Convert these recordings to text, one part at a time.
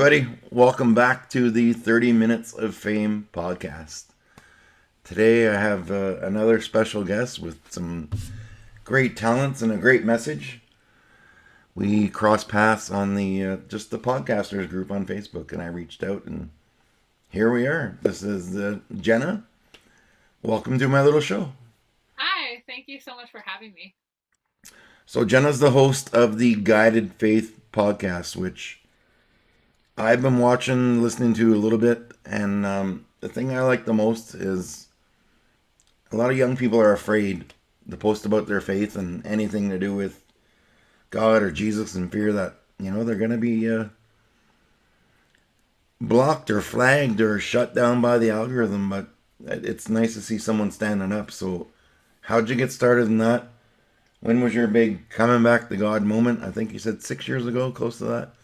everybody. Welcome back to the 30 Minutes of Fame podcast. Today, I have another special guest with some great talents and a great message. We crossed paths on the just the podcasters group on Facebook, and I reached out, and here we are. This is Jenna. Welcome to my little show. Hi, thank you so much for having me. So, Jenna's the host of the Guided Faith podcast, which I've been watching, listening to a little bit, and the thing I like the most is a lot of young people are afraid to post about their faith and anything to do with God or Jesus, and fear that they're going to be blocked or flagged or shut down by the algorithm. But it's nice to see someone standing up. So, how'd you get started in that? When was your big coming back to God moment? I think you said 6 years ago, close to that.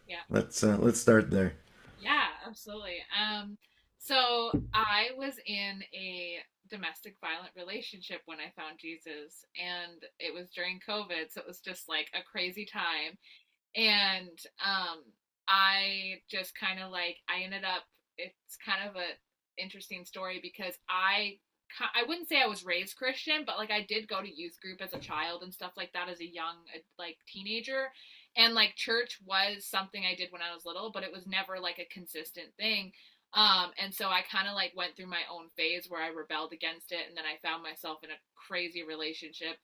Yeah, Let's start there. yeah, absolutely. So I was in a domestic violent relationship when I found Jesus, and it was during COVID, so it was just like a crazy time. And I just kind of like I ended up. It's kind of a interesting story because I wouldn't say I was raised Christian, but like I did go to youth group as a child and stuff like that as a young like teenager. And like church was something I did when I was little, but it was never like a consistent thing. And so I kind of like went through my own phase where I rebelled against it, and then I found myself in a crazy relationship.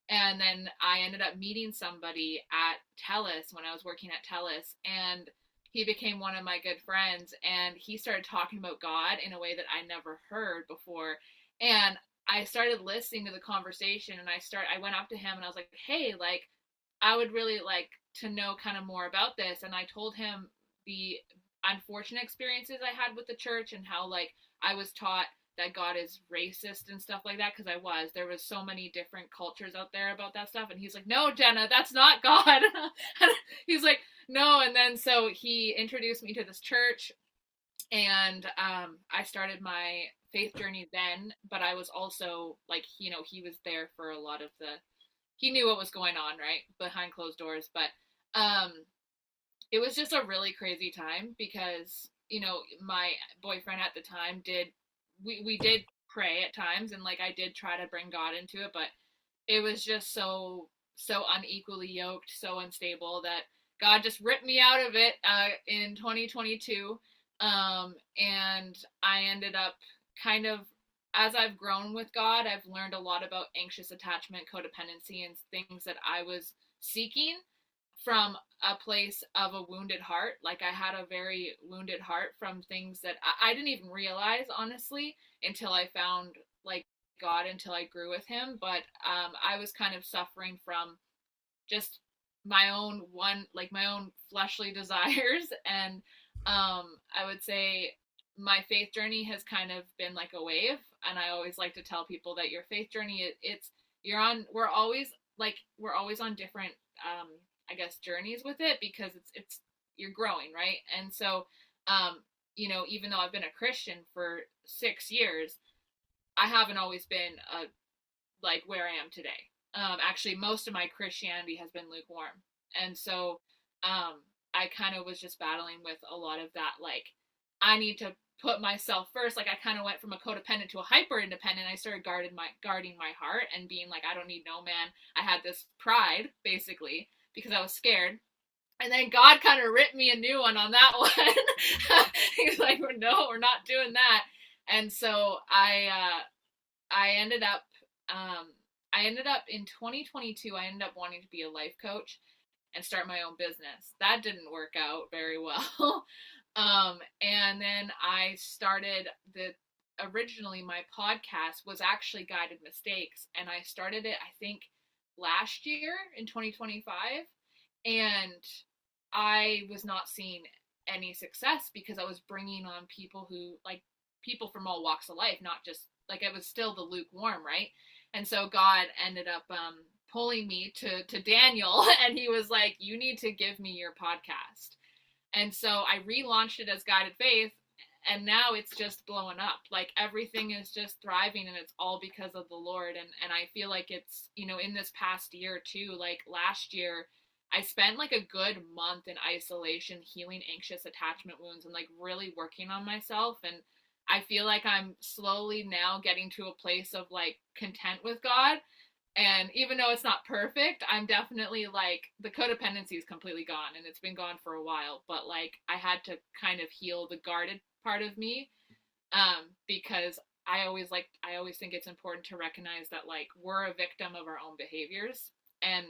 And then I ended up meeting somebody at TELUS when I was working at TELUS, and he became one of my good friends, and he started talking about God in a way that I never heard before. And I started listening to the conversation, and I went up to him and I was like, "Hey, like I would really like to know kind of more about this." And I told him the unfortunate experiences I had with the church and how like I was taught that God is racist and stuff like that, because there was so many different cultures out there about that stuff. And he's like, "No, Jenna, that's not God." He's like, "No." And then so he introduced me to this church, and I started my faith journey then. But I was also like, he was there for a lot of the he knew what was going on, right, behind closed doors. But um it was just a really crazy time because my boyfriend at the time did we did pray at times, and like I did try to bring God into it, but it was just so unequally yoked, so unstable, that God just ripped me out of it in 2022. And I ended up kind of, as I've grown with God, I've learned a lot about anxious attachment, codependency, and things that I was seeking from a place of a wounded heart. Like I had a very wounded heart from things that I didn't even realize, honestly, until I found like God, until I grew with Him. But I was kind of suffering from just my own fleshly desires. And I would say my faith journey has kind of been like a wave. And I always like to tell people that your faith journey, it's you're on we're always on different I guess journeys with it, because it's you're growing, right? And so even though I've been a Christian for 6 years, I haven't always been like where I am today. Actually, most of my Christianity has been lukewarm, and so I kind of was just battling with a lot of that. Like, I need to put myself first. Like, I kind of went from a codependent to a hyper independent. I started guarding my heart and being like, I don't need no man. I had this pride basically because I was scared. And then God kind of ripped me a new one on that one. He's like, "No, we're not doing that." And so I ended up um, I ended up in 2022. I ended up wanting to be a life coach and start my own business. That didn't work out very well. And then I started the originally my podcast was actually Guided Mistakes, and I started it I think last year in 2025, and I was not seeing any success because I was bringing on people from all walks of life, not just like it was still the lukewarm, right? And so God ended up pulling me to Daniel, and he was like, "You need to give me your podcast." And so I relaunched it as Guided Faith, and now it's just blowing up. Like everything is just thriving, and it's all because of the Lord. And I feel like it's in this past year too. Like last year, I spent like a good month in isolation healing anxious attachment wounds and like really working on myself. And I feel like I'm slowly now getting to a place of like content with God. And even though it's not perfect, I'm definitely like the codependency is completely gone and it's been gone for a while. But like I had to kind of heal the guarded part of me, because I always think it's important to recognize that like we're a victim of our own behaviors. And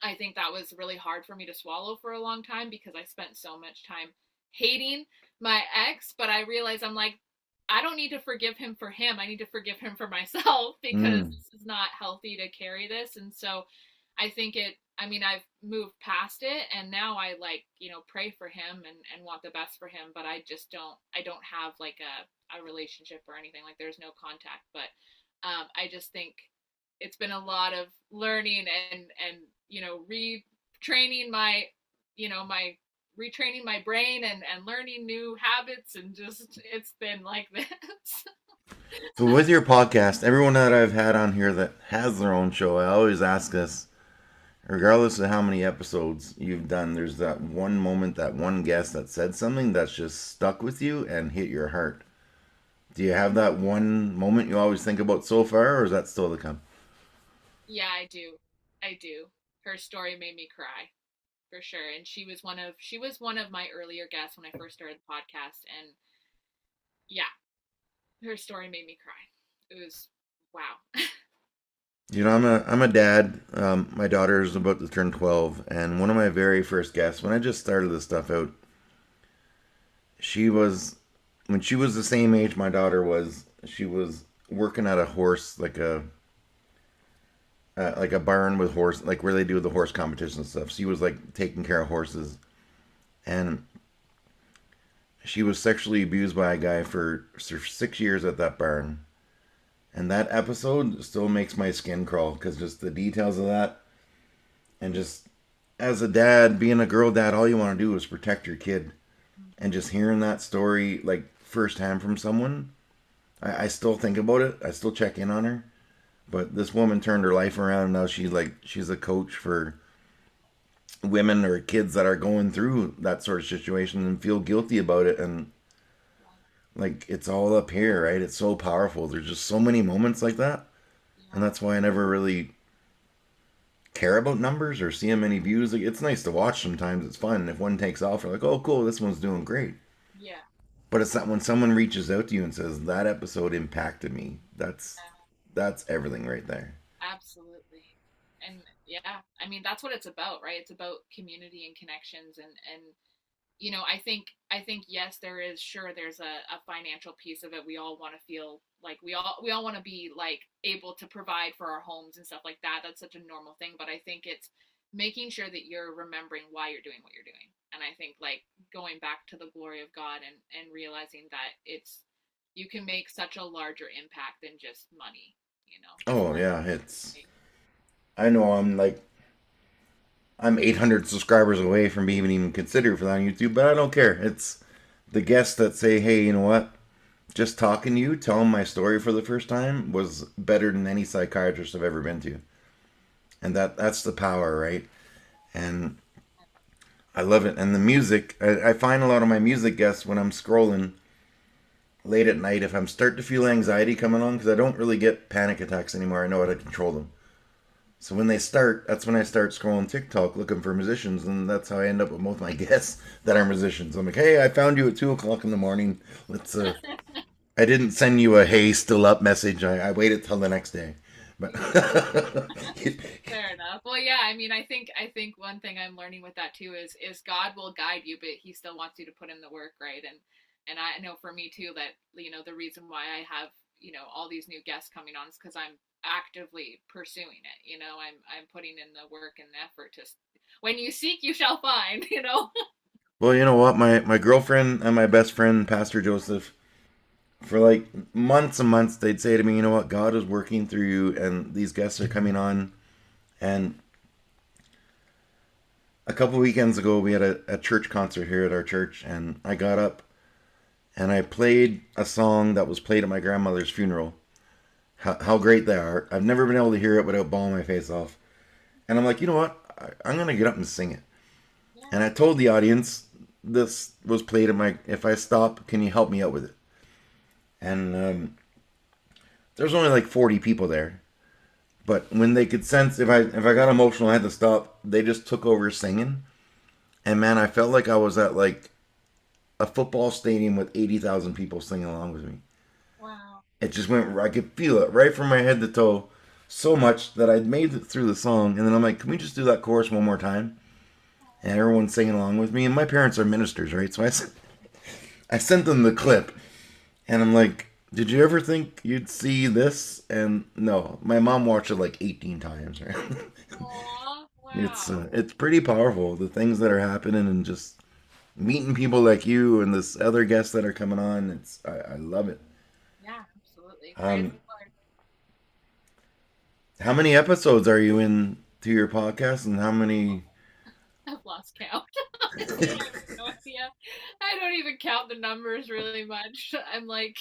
I think that was really hard for me to swallow for a long time because I spent so much time hating my ex, but I realized I'm like, I don't need to forgive him for him. I need to forgive him for myself because Mm. this is not healthy to carry this. And so I think I mean, I've moved past it and now I like, pray for him and want the best for him, but I don't have like a relationship or anything. Like there's no contact, but I just think it's been a lot of learning and retraining my my retraining my brain and learning new habits and just it's been like this. So with your podcast, everyone that I've had on here that has their own show, I always ask this, regardless of how many episodes you've done, there's that one moment, that one guest that said something that's just stuck with you and hit your heart. Do you have that one moment you always think about so far, or is that still to come? Yeah, I do. Her story made me cry for sure, and she was one of my earlier guests when I first started the podcast. And yeah, her story made me cry. It was wow. I'm a dad. My daughter is about to turn 12, and one of my very first guests, when I just started this stuff out, she was when she was the same age my daughter was. She was working at a horse like a barn with horse, like where they do the horse competition and stuff. She was like taking care of horses, and she was sexually abused by a guy for 6 years at that barn. And that episode still makes my skin crawl because just the details of that, and just as a dad, being a girl dad, all you want to do is protect your kid. And just hearing that story like firsthand from someone, I still think about it. I still check in on her. But this woman turned her life around. Now she's a coach for women or kids that are going through that sort of situation and feel guilty about it. And like it's all up here, right? It's so powerful. There's just so many moments like that. And Yeah, that's why I never really care about numbers or see how many views. Like, it's nice to watch sometimes. It's fun. If one takes off, you're like, oh, cool, this one's doing great. yeah, But it's not when someone reaches out to you and says that episode impacted me. That's everything right there. absolutely. And yeah, I mean that's what it's about, right? It's about community and connections. And I think yes, there's a financial piece of it. We all want to feel like we all want to be like able to provide for our homes and stuff like that. That's such a normal thing, but I think it's making sure that you're remembering why you're doing what you're doing. And I think like going back to the glory of God and realizing that it's you can make such a larger impact than just money. It's Oh worth yeah, it's. it. I know I'm 800 subscribers away from being even considered for that on YouTube, but I don't care. It's the guests that say, hey, you know what? Just talking to you, telling my story for the first time was better than any psychiatrist I've ever been to, and that's the power, right? And I love it. And the music, I find a lot of my music guests when I'm scrolling late at night, if I'm starting to feel anxiety coming on, because I don't really get panic attacks anymore. I know how to control them. So when they start, that's when I start scrolling TikTok looking for musicians, and that's how I end up with most of my guests that are musicians. I'm like, hey, I found you at 2 o'clock in the morning. Let's. I didn't send you a hey, still up message. I waited till the next day. But Fair enough. Well, yeah, I mean, I think one thing I'm learning with that too is God will guide you, but He still wants you to put in the work, right? And I know for me too that the reason why I have all these new guests coming on is because I'm actively pursuing it. I'm putting in the work and the effort to. When you seek, you shall find. well, you know what? My girlfriend and my best friend, Pastor Joseph, for like months and months, they'd say to me, you know what? God is working through you, and these guests are coming on. And a couple weekends ago, we had a church concert here at our church, and I got up and I played a song that was played at my grandmother's funeral. How great they are. I've never been able to hear it without bawling my face off. And I'm like, you know what? I'm gonna get up and sing it. Yeah. And I told the audience this was played at my. If I stop, can you help me out with it? And there's only like 40 people there. But when they could sense if I got emotional, I had to stop. They just took over singing, and man, I felt like I was at like a football stadium with 80,000 people singing along with me. Wow. It just went. I could feel it right from my head to toe, so much that I'd made it through the song, and then I'm like, can we just do that chorus one more time? And everyone's singing along with me. And my parents are ministers, right? So I sent them the clip, and I'm like, did you ever think you'd see this? And no, my mom watched it like 18 times, right? Aw, It's wow. it's pretty powerful, the things that are happening, and just meeting people like you and this other guests that are coming on. I love it. Yeah, absolutely. Praise Um, the Lord. how many episodes are you in to your podcast, and how many? I've lost count. Honestly, I have no idea. I don't even count the numbers really much. I'm like,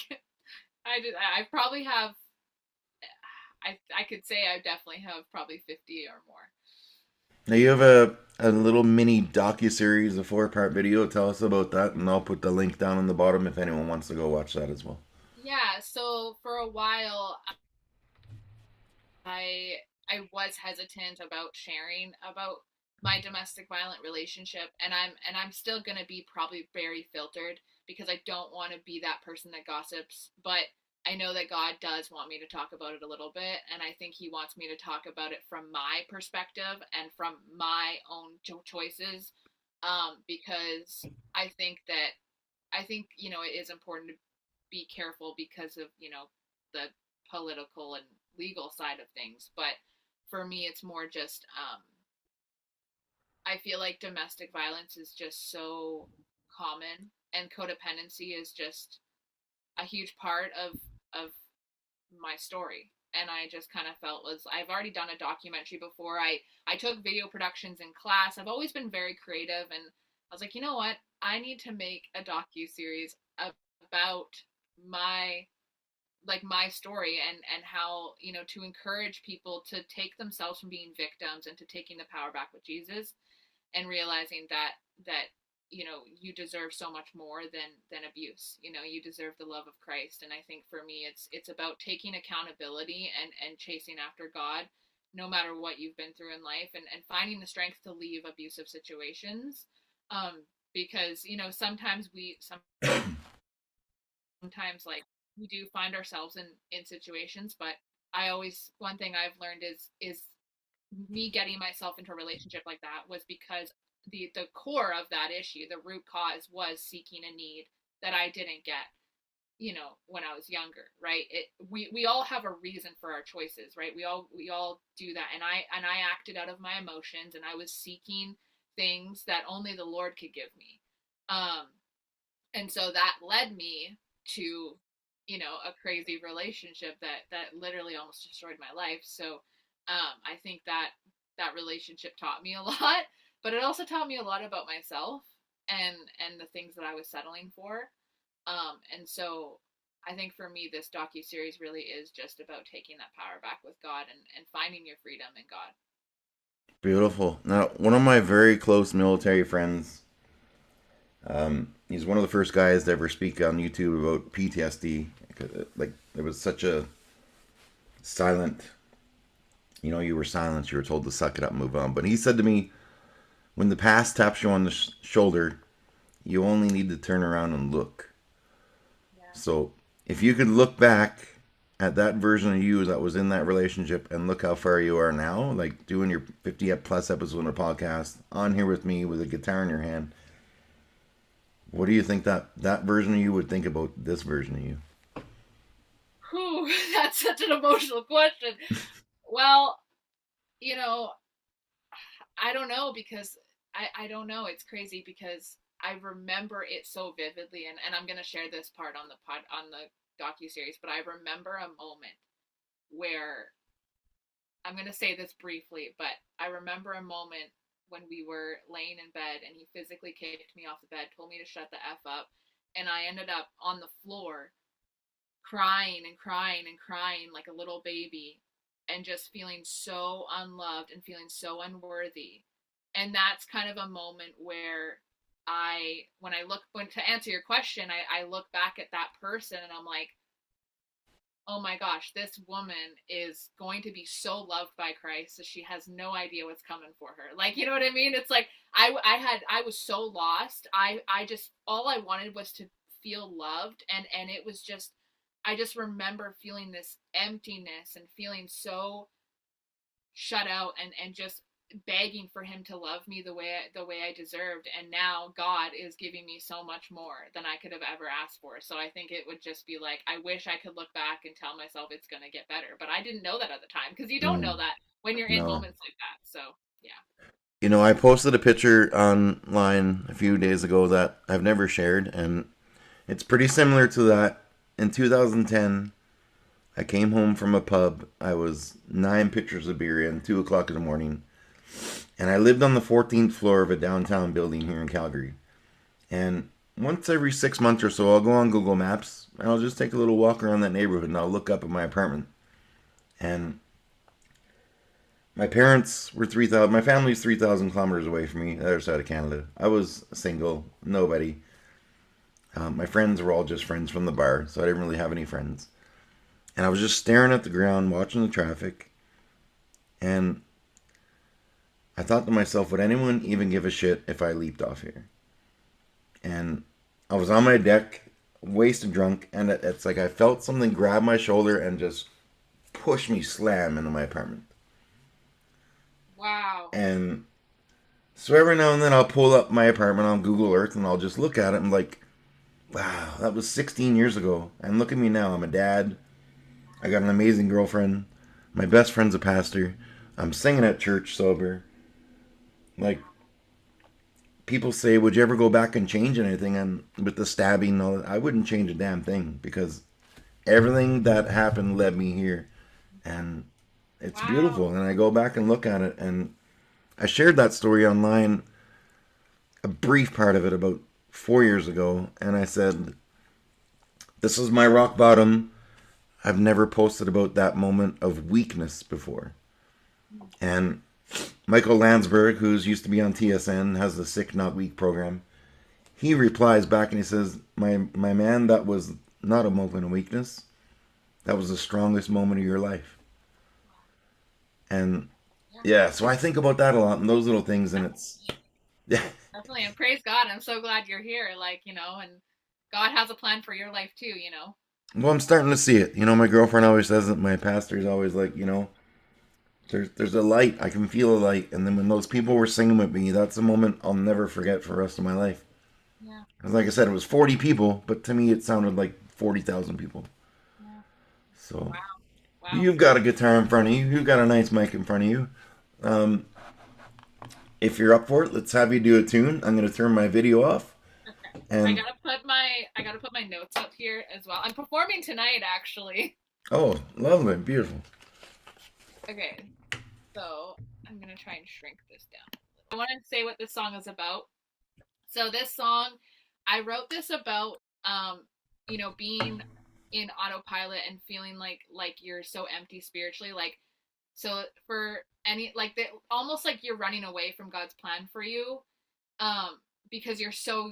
I probably have. I could say I definitely have probably 50 or more. Now you have a little mini docu series, a 4-part video. Tell us about that, and I'll put the link down in the bottom if anyone wants to go watch that as well. Yeah. So for a while, I I was hesitant about sharing about my domestic violent relationship, and I'm still going to be probably very filtered because I don't want to be that person that gossips, but I know that God does want me to talk about it a little bit, and I think he wants me to talk about it from my perspective and from my own choices, because I think that it is important to be careful because of the political and legal side of things, but for me it's more just I feel like domestic violence is just so common, and codependency is just a huge part of my story. And I just kind of felt was I've already done a documentary before. I took video productions in class. I've always been very creative, and I was like, you know what? I need to make a docu series about my my story, and how to encourage people to take themselves from being victims and to taking the power back with Jesus, and realizing that you deserve so much more than abuse. You deserve the love of Christ. And I think for me it's about taking accountability and chasing after God, no matter what you've been through in life, and finding the strength to leave abusive situations, because sometimes sometimes like we do find ourselves in situations, but I always one thing I've learned is me getting myself into a relationship like that was because the core of that issue, the root cause, was seeking a need that I didn't get, when I was younger, right? We all have a reason for our choices, right? We all do that, and I acted out of my emotions, and I was seeking things that only the Lord could give me, um, and so that led me to a crazy relationship that literally almost destroyed my life. So I think that relationship taught me a lot, but it also taught me a lot about myself and the things that I was settling for. And so I think for me this docu series really is just about taking that power back with God, and finding your freedom in God. Beautiful. Now, one of my very close military friends, he's one of the first guys to ever speak on YouTube about PTSD. Like, it was such a silent, you were silenced, you were told to suck it up and move on. But he said to me, when the past taps you on the shoulder, you only need to turn around and look. Yeah. So if you could look back at that version of you that was in that relationship and look how far you are now, like doing your 50 plus episodes on a podcast, on here with me with a guitar in your hand, what do you think that version of you would think about this version of you? Whew, that's such an emotional question. Well, you know, I don't know, because I don't know. It's crazy because I remember it so vividly, and I'm gonna share this part on the docu series, but I remember a moment where I'm gonna say this briefly, but I remember a moment when we were laying in bed and he physically kicked me off the bed, told me to shut the F up, and I ended up on the floor crying and crying and crying like a little baby, and just feeling so unloved and feeling so unworthy. And that's kind of a moment where to answer your question, I look back at that person and I'm like, oh my gosh, this woman is going to be so loved by Christ that she has no idea what's coming for her. Like, you know what I mean? It's like I was so lost. I just, all I wanted was to feel loved, and it was just, I just remember feeling this emptiness and feeling so shut out, and just begging for him to love me the way I deserved. And now God is giving me so much more than I could have ever asked for. So I think it would just be like, I wish I could look back and tell myself it's going to get better, but I didn't know that at the time, because you don't know that when you're in No. moments like that. So yeah. You know, I posted a picture online a few days ago that I've never shared, and it's pretty similar to that. In 2010, I came home from a pub. I was 9 pitchers of beer in, 2 o'clock in the morning. And I lived on the 14th floor of a downtown building here in Calgary. And once every 6 months or so, I'll go on Google Maps and I'll just take a little walk around that neighborhood and I'll look up at my apartment. And my parents were 3,000, my family's 3,000 kilometers away from me, the other side of Canada. I was single, nobody. My friends were all just friends from the bar, so I didn't really have any friends. And I was just staring at the ground, watching the traffic. And I thought to myself, would anyone even give a shit if I leaped off here? And I was on my deck, wasted drunk, and it's like I felt something grab my shoulder and just push me slam into my apartment. Wow. And so every now and then I'll pull up my apartment on Google Earth and I'll just look at it and like, wow, that was 16 years ago. And look at me now. I'm a dad. I got an amazing girlfriend. My best friend's a pastor. I'm singing at church sober. Like, people say, would you ever go back and change anything? And with the stabbing and all that, I wouldn't change a damn thing, because everything that happened led me here. And it's beautiful. Wow. And I go back and look at it. And I shared that story online, a brief part of it, about 4 years ago. And I said, this is my rock bottom. I've never posted about that moment of weakness before. And Michael Landsberg, who's used to be on TSN, has the Sick Not Weak program. He replies back and he says, my man, that was not a moment of weakness. That was the strongest moment of your life. And yeah, so I think about that a lot and those little things, and it's, yeah. Definitely. And praise God. I'm so glad you're here. Like, and God has a plan for your life too. Well, I'm starting to see it. My girlfriend always says it. My pastor's always like, there's a light. I can feel a light. And then when those people were singing with me, that's a moment I'll never forget for the rest of my life. Yeah. Because like I said, it was 40 people, but to me it sounded like 40,000 people. Yeah. So Wow. Wow. you've got a guitar in front of you. You've got a nice mic in front of you. If you're up for it, let's have you do a tune. I'm going to turn my video off. Okay. And I gotta put my notes up here as well. I'm performing tonight, actually. oh, lovely, beautiful. Okay. So I'm gonna try and shrink this down. I want to say what this song is about. So this song, I wrote this about, being in autopilot and feeling like you're so empty spiritually. Like, so for almost like you're running away from God's plan for you, because you're so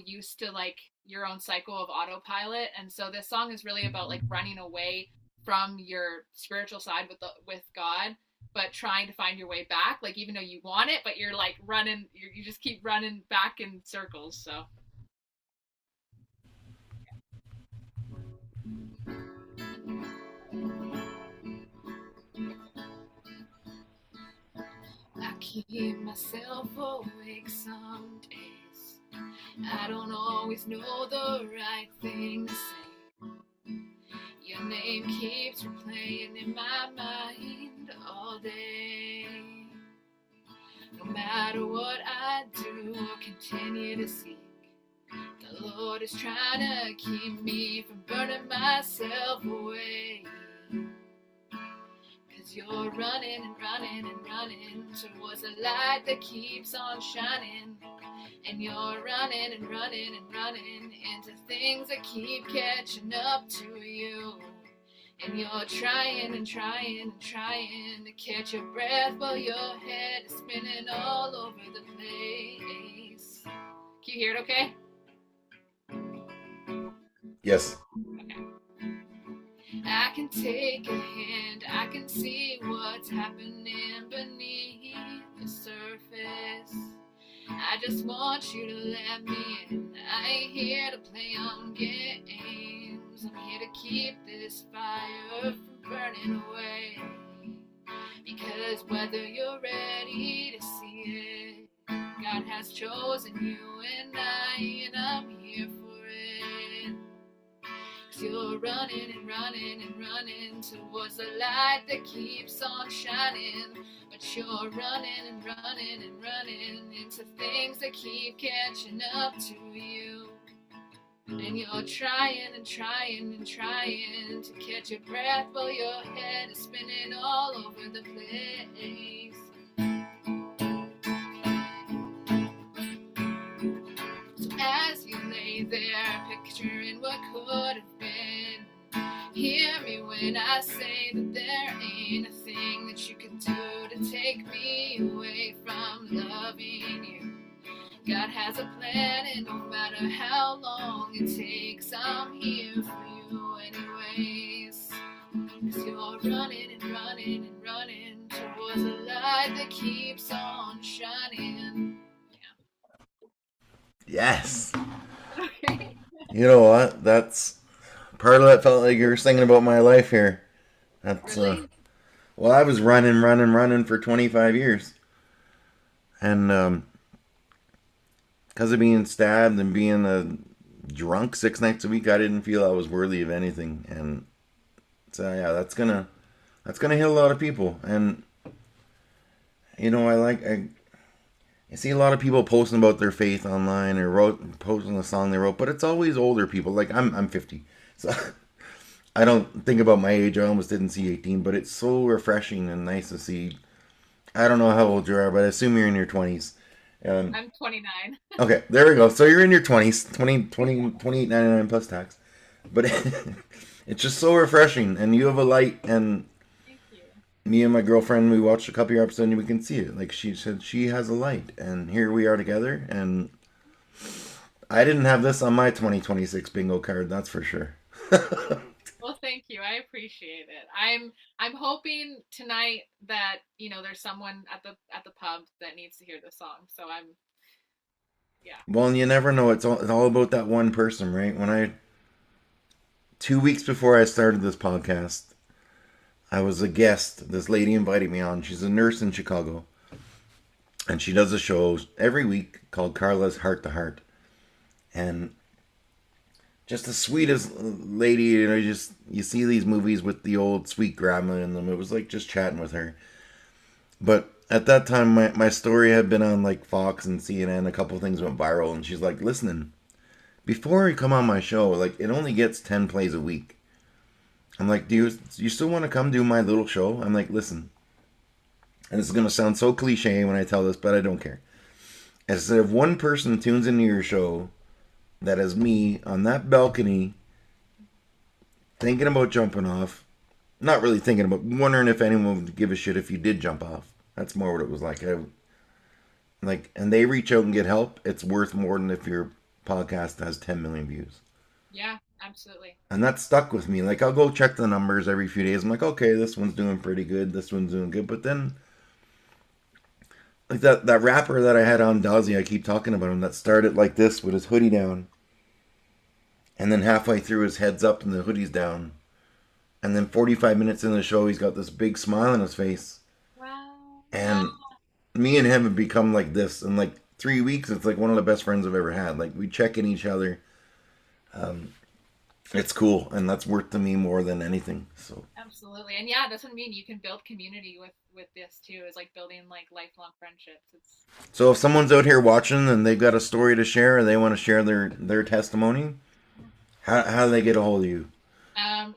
used to like your own cycle of autopilot. And so this song is really about like running away from your spiritual side with God, but trying to find your way back. Like, even though you want it, but you're like running, you just keep running back in circles. So I keep myself awake some days. I don't always know the right thing to say. Your name keeps replaying in my mind all day. No matter what I do or continue to seek, the Lord is trying to keep me from burning myself away. 'Cause you're running and running and running towards a light that keeps on shining. And you're running and running and running into things that keep catching up to you. And you're trying and trying and trying to catch your breath while your head is spinning all over the place. Can you hear it okay? Yes. Okay. I can take a hand, I can see what's happening beneath the surface. I just want you to let me in. I ain't here to play on games. I'm here to keep this fire from burning away. Because whether you're ready to see it, God has chosen you and I'm here for it. 'Cause you're running and running and running towards the light that keeps on shining. But you're running and running and running into things that keep catching up to you. And you're trying and trying and trying to catch your breath while your head is spinning all over the place. So as you lay there picturing what could have been, hear me when I say that there ain't a thing that you can do to take me away from loving you. God has a plan, and no matter how long it takes, I'm here for you anyways. 'Cause you're running and running and running towards a light that keeps on shining. Yes. Okay. You know what? That's part of that felt like you were singing about my life here. That's Really? well, I was running for 25 years, and because of being stabbed and being drunk 6 nights a week, I didn't feel I was worthy of anything, and so yeah, that's gonna hit a lot of people, and you know, I see a lot of people posting about their faith online or posting a song they wrote, but it's always older people. Like I'm 50, so I don't think about my age. I almost didn't see 18, but it's so refreshing and nice to see. I don't know how old you are, but I assume you're in your 20s. I'm 29. Okay, there we go. So you're in your 20s, 28.99 plus tax. But it's just so refreshing, and you have a light, and Thank you. me and my girlfriend, we watched a couple of your episodes and we can see it. Like she said, she has a light, and here we are together. And I didn't have this on my 2026 bingo card, that's for sure. Well, thank you. I appreciate it. I'm hoping tonight that, there's someone at the pub that needs to hear the song. So yeah. Well, and you never know. It's all about that one person, right? 2 weeks before I started this podcast, I was a guest. This lady invited me on. She's a nurse in Chicago, and she does a show every week called Carla's Heart to Heart. And just the sweetest lady, you see these movies with the old sweet grandma in them. It was like just chatting with her. But at that time, my story had been on like Fox and CNN. A couple things went viral, and she's like, "Listen, before you come on my show, like it only gets 10 plays a week." I'm like, "Do you still want to come do my little show?" I'm like, "Listen," and this is gonna sound so cliche when I tell this, but I don't care. I said, if one person tunes into your show that is me on that balcony thinking about jumping off, not really thinking about, wondering if anyone would give a shit if you did jump off. That's more what it was like. And they reach out and get help. It's worth more than if your podcast has 10 million views. Yeah, absolutely. And that stuck with me. Like I'll go check the numbers every few days. I'm like, okay, this one's doing pretty good. This one's doing good. But then, like that rapper that I had on Dazzy, I keep talking about him. That started like this with his hoodie down, and then halfway through his head's up and the hoodie's down, and then 45 minutes into the show, he's got this big smile on his face. Wow. And me and him have become like this. In like 3 weeks, it's like one of the best friends I've ever had. Like we check in each other. It's cool, and that's worth to me more than anything. So Absolutely. And yeah, that's what I mean. You can build community with this too. It's like building like lifelong friendships. It's so if someone's out here watching and they've got a story to share, or they want to share their testimony, how do they get a hold of you?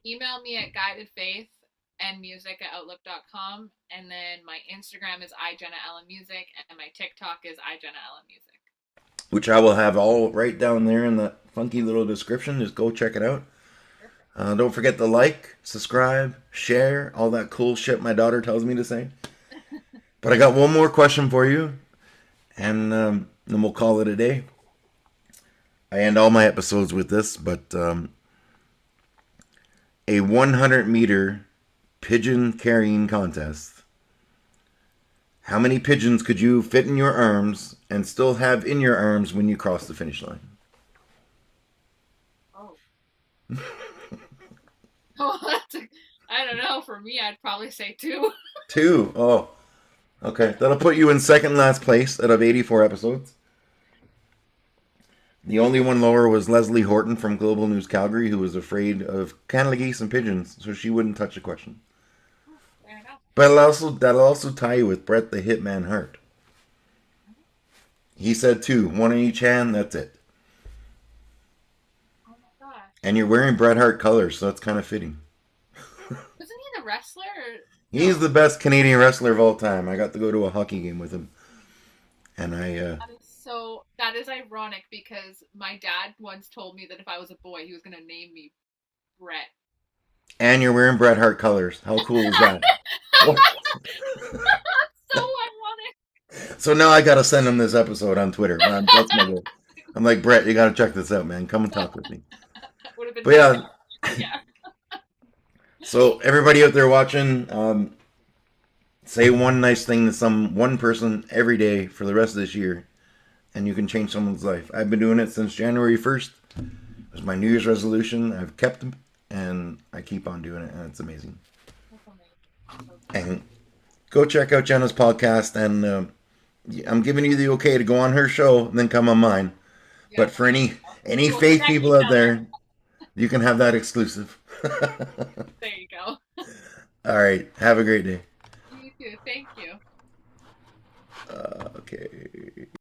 email me at guidedfaithandmusic@outlook.com, and then my Instagram is iJennaEllenMusic, and my TikTok is iJennaEllenMusic. Which I will have all right down there in that funky little description. Just go check it out. Don't forget to like, subscribe, share, all that cool shit my daughter tells me to say. But I got one more question for you, and then we'll call it a day. I end all my episodes with this, but a 100-meter pigeon carrying contest. How many pigeons could you fit in your arms and still have in your arms when you cross the finish line? Oh. I don't know. For me, I'd probably say 2. Two. Oh, okay. That'll put you in second last place out of 84 episodes. The only one lower was Leslie Horton from Global News Calgary, who was afraid of Canada geese and pigeons, so she wouldn't touch the question. Fair enough. But that'll also tie you with Brett the Hitman Hart. He said 2, one in each hand. That's it. Oh my gosh. And you're wearing Bret Hart colors, so that's kind of fitting. Wasn't he the wrestler? Or... He's the best Canadian wrestler of all time. I got to go to a hockey game with him, and That is ironic because my dad once told me that if I was a boy, he was going to name me Brett. And you're wearing Bret Hart colors. How cool is that? So ironic. So now I gotta send him this episode on Twitter. That's my goal. I'm like, Brett, you gotta check this out, man. Come and talk with me. Would have been. But yeah. So everybody out there watching, say one nice thing to one person every day for the rest of this year, and you can change someone's life. I've been doing it since January 1st. It was my New Year's resolution. I've kept them, and I keep on doing it, and it's amazing. And go check out Jenna's podcast, and I'm giving you the okay to go on her show and then come on mine. Yeah. But for any faith people out there, you can have that exclusive. There you go. All right. Have a great day. You too. Thank you. Okay.